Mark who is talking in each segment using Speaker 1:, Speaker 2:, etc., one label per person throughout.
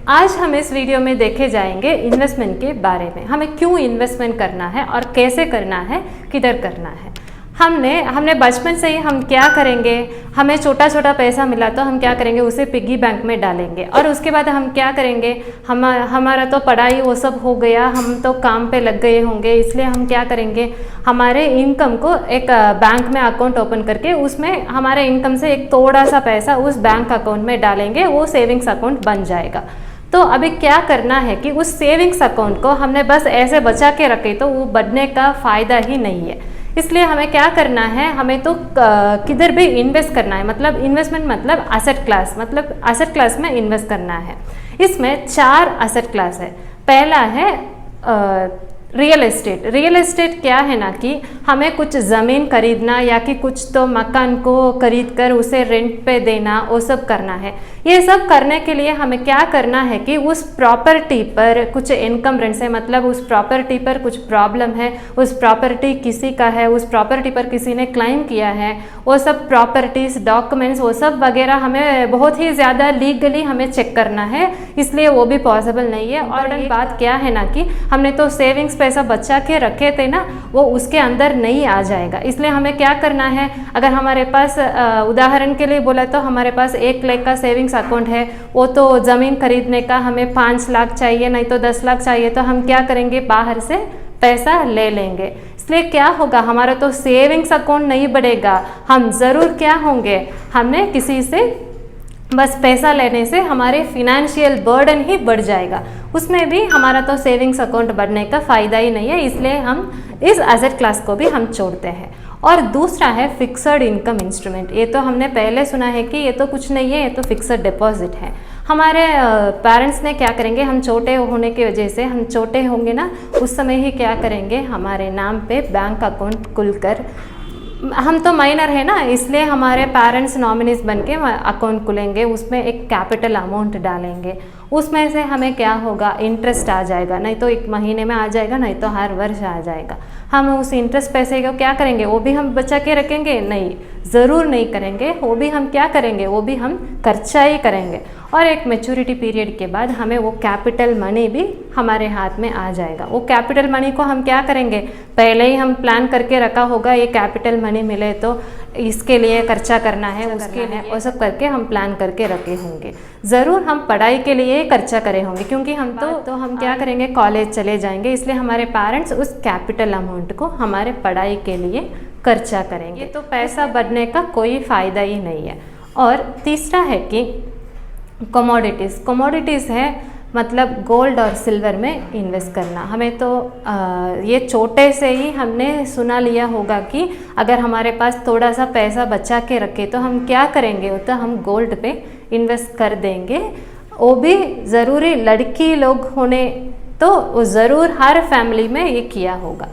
Speaker 1: आज हम इस वीडियो में देखे जाएंगे इन्वेस्टमेंट के बारे में। हमें क्यों इन्वेस्टमेंट करना है और कैसे करना है, किधर करना है। हमने बचपन से ही हम क्या करेंगे, हमें छोटा छोटा पैसा मिला तो हम क्या करेंगे, उसे पिग्गी बैंक में डालेंगे और उसके बाद हम क्या करेंगे, हमारा तो पढ़ाई वो सब हो गया, हम तो काम पे लग गए होंगे, इसलिए हम क्या करेंगे, हमारे इनकम को एक बैंक में अकाउंट ओपन करके उसमें हमारे इनकम से एक थोड़ा सा पैसा उस बैंक अकाउंट में डालेंगे, वो सेविंग्स अकाउंट बन जाएगा। तो अभी क्या करना है कि उस सेविंग्स अकाउंट को हमने बस ऐसे बचा के रखे तो वो बढ़ने का फ़ायदा ही नहीं है। इसलिए हमें क्या करना है, हमें तो किधर भी इन्वेस्ट करना है। मतलब इन्वेस्टमेंट मतलब एसेट क्लास, मतलब एसेट क्लास में इन्वेस्ट करना है। इसमें 4 एसेट क्लास है। पहला है रियल एस्टेट। रियल एस्टेट क्या है ना कि हमें कुछ ज़मीन खरीदना या कि कुछ तो मकान को खरीद कर उसे रेंट पे देना, वो सब करना है। ये सब करने के लिए हमें क्या करना है कि उस प्रॉपर्टी पर कुछ इनकम रेंट से, मतलब उस प्रॉपर्टी पर कुछ प्रॉब्लम है, उस प्रॉपर्टी किसी का है, उस प्रॉपर्टी पर किसी ने क्लेम किया है, वो सब प्रॉपर्टीज़, डॉक्यूमेंट्स, वो सब वगैरह हमें बहुत ही ज़्यादा लीगली हमें चेक करना है। इसलिए वो भी पॉसिबल नहीं है। और एक बात क्या है ना कि हमने तो सेविंग्स पैसा बचा के रखे थे ना, वो उसके अंदर नहीं आ जाएगा। इसलिए हमें क्या करना है, अगर हमारे पास उदाहरण के लिए बोला तो हमारे पास 1 लाख का सेविंग्स अकाउंट है, वो तो ज़मीन खरीदने का हमें 5 लाख चाहिए, नहीं तो 10 लाख चाहिए, तो हम क्या करेंगे, बाहर से पैसा ले लेंगे। इसलिए क्या होगा, हमारा तो सेविंग्स अकाउंट नहीं बढ़ेगा। हम ज़रूर क्या होंगे, हमने किसी से बस पैसा लेने से हमारे फिनेंशियल बर्डन ही बढ़ जाएगा, उसमें भी हमारा तो सेविंग्स अकाउंट बढ़ने का फ़ायदा ही नहीं है। इसलिए हम इस एसेट क्लास को भी हम छोड़ते हैं। और दूसरा है फिक्स्ड इनकम इंस्ट्रूमेंट। ये तो हमने पहले सुना है कि ये तो कुछ नहीं है, ये तो फिक्स्ड डिपॉजिट है। हमारे पेरेंट्स ने क्या करेंगे, हम छोटे होने की वजह से, हम छोटे होंगे ना उस समय ही क्या करेंगे, हमारे नाम पे बैंक अकाउंट खुलकर, हम तो माइनर है ना, इसलिए हमारे पेरेंट्स नॉमिनीज बन के अकाउंट खुलेंगे, उसमें एक कैपिटल अमाउंट डालेंगे, उसमें से हमें क्या होगा, इंटरेस्ट आ जाएगा। नहीं तो 1 महीने में आ जाएगा, नहीं तो हर वर्ष आ जाएगा। हम उस इंटरेस्ट पैसे को क्या करेंगे, वो भी हम बचा के रखेंगे? नहीं, ज़रूर नहीं करेंगे। वो भी हम क्या करेंगे, वो भी हम खर्चा ही करेंगे। और एक मैच्योरिटी पीरियड के बाद हमें वो कैपिटल मनी भी हमारे हाथ में आ जाएगा। वो कैपिटल मनी को हम क्या करेंगे, पहले ही हम प्लान करके रखा होगा, ये कैपिटल मनी मिले तो इसके लिए खर्चा करना है, उसके लिए वो सब करके हम प्लान करके रखे होंगे। ज़रूर हम पढ़ाई के लिए खर्चा करे होंगे, क्योंकि हम तो हम क्या करेंगे, कॉलेज चले जाएंगे, इसलिए हमारे पेरेंट्स उस कैपिटल अमाउंट को हमारे पढ़ाई के लिए खर्चा करेंगे। तो पैसा बढ़ने का कोई फ़ायदा ही नहीं है। और तीसरा है कि कमोडिटीज़ है, मतलब गोल्ड और सिल्वर में इन्वेस्ट करना। हमें तो ये छोटे से ही हमने सुना लिया होगा कि अगर हमारे पास थोड़ा सा पैसा बचा के रखे तो हम क्या करेंगे, तो हम गोल्ड पे इन्वेस्ट कर देंगे। वो भी ज़रूरी लड़की लोग होने तो ज़रूर हर फैमिली में ये किया होगा।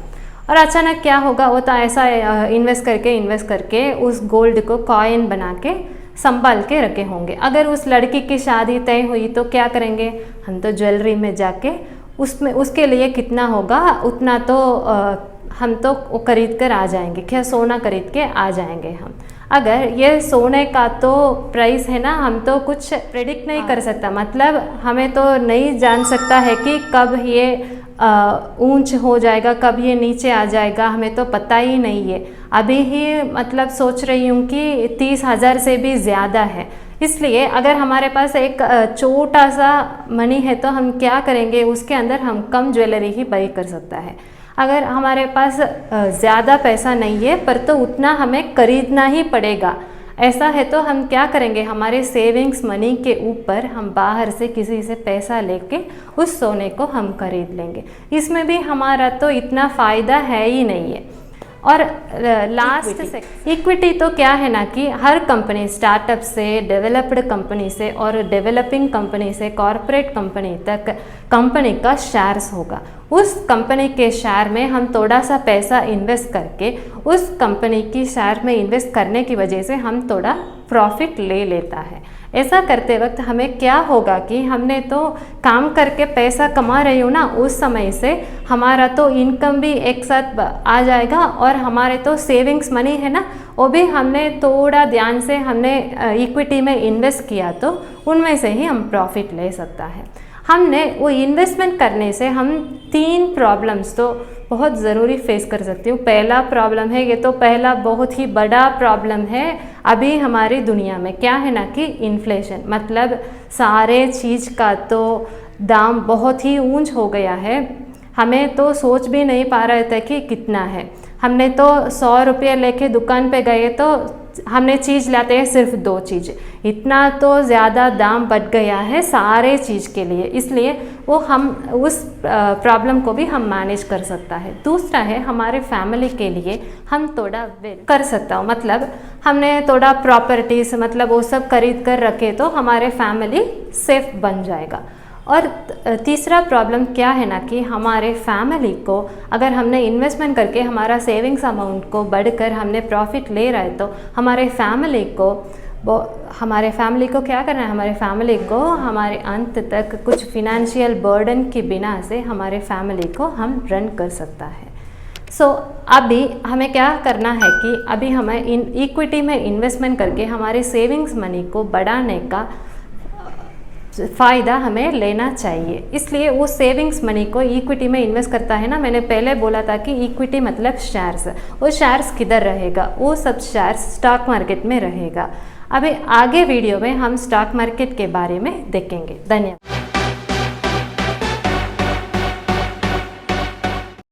Speaker 1: और अचानक क्या होगा, वो तो ऐसा इन्वेस्ट करके उस गोल्ड को कॉइन बना के संभाल के रखे होंगे। अगर उस लड़की की शादी तय हुई तो क्या करेंगे, हम तो ज्वेलरी में जाके उसमें उसके लिए कितना होगा उतना तो हम तो खरीद कर आ जाएंगे, क्या सोना खरीद के आ जाएंगे हम। अगर ये सोने का तो प्राइस है ना, हम तो कुछ प्रेडिक्ट नहीं कर सकता, मतलब हमें तो नहीं जान सकता है कि कब ये ऊंच हो जाएगा, कब ये नीचे आ जाएगा, हमें तो पता ही नहीं है। अभी ही मतलब सोच रही हूँ कि 30,000 से भी ज़्यादा है। इसलिए अगर हमारे पास एक छोटा सा मनी है तो हम क्या करेंगे, उसके अंदर हम कम ज्वेलरी ही बाई कर सकता है। अगर हमारे पास ज़्यादा पैसा नहीं है पर तो उतना हमें खरीदना ही पड़ेगा, ऐसा है तो हम क्या करेंगे, हमारे सेविंग्स मनी के ऊपर हम बाहर से किसी से पैसा लेके उस सोने को हम खरीद लेंगे। इसमें भी हमारा तो इतना फ़ायदा है ही नहीं है। और लास्ट से इक्विटी तो क्या है ना कि हर कंपनी, स्टार्टअप से डेवलप्ड कंपनी से और डेवलपिंग कंपनी से कॉरपोरेट कंपनी तक कंपनी का शेयर्स होगा। उस कंपनी के शेयर में हम थोड़ा सा पैसा इन्वेस्ट करके उस कंपनी की शेयर में इन्वेस्ट करने की वजह से हम थोड़ा प्रॉफिट ले लेता है। ऐसा करते वक्त हमें क्या होगा कि हमने तो काम करके पैसा कमा रही हूँ ना, उस समय से हमारा तो इनकम भी एक साथ आ जाएगा और हमारे तो सेविंग्स मनी है ना, वो भी हमने थोड़ा ध्यान से हमने इक्विटी में इन्वेस्ट किया तो उनमें से ही हम प्रॉफिट ले सकता है। हमने वो इन्वेस्टमेंट करने से हम 3 प्रॉब्लम्स तो बहुत ज़रूरी फेस कर सकती हूँ। पहला प्रॉब्लम है, ये तो पहला बहुत ही बड़ा प्रॉब्लम है अभी हमारी दुनिया में, क्या है ना कि इन्फ्लेशन, मतलब सारे चीज़ का तो दाम बहुत ही ऊंच हो गया है। हमें तो सोच भी नहीं पा रहे थे कि कितना है। हमने तो 100 रुपये लेके दुकान पे गए तो हमने चीज़ लाते हैं सिर्फ 2 चीज़, इतना तो ज़्यादा दाम बढ़ गया है सारे चीज़ के लिए, इसलिए वो हम उस प्रॉब्लम को भी हम मैनेज कर सकता है। दूसरा है हमारे फैमिली के लिए हम थोड़ा कर सकता हूँ, मतलब हमने थोड़ा प्रॉपर्टीज़ मतलब वो सब खरीद कर रखे तो हमारे फैमिली सेफ बन जाएगा। और तीसरा प्रॉब्लम क्या है ना कि हमारे फैमिली को अगर हमने इन्वेस्टमेंट करके हमारा सेविंग्स अमाउंट को बढ़कर हमने प्रॉफिट ले रहा है तो हमारे फैमिली को क्या करना है, हमारे फैमिली को हमारे अंत तक कुछ फिनेंशियल बर्डन के बिना से हमारे फैमिली को हम रन कर सकता है। अभी हमें क्या करना है कि अभी हमें इक्विटी में इन्वेस्टमेंट करके हमारे सेविंग्स मनी को बढ़ाने का फ़ायदा हमें लेना चाहिए। इसलिए वो सेविंग्स मनी को इक्विटी में इन्वेस्ट करता है ना, मैंने पहले बोला था कि इक्विटी मतलब शेयर्स, वो शेयर्स किधर रहेगा, वो सब शेयर्स स्टॉक मार्केट में रहेगा। अभी आगे वीडियो में हम स्टॉक मार्केट के बारे में देखेंगे। धन्यवाद।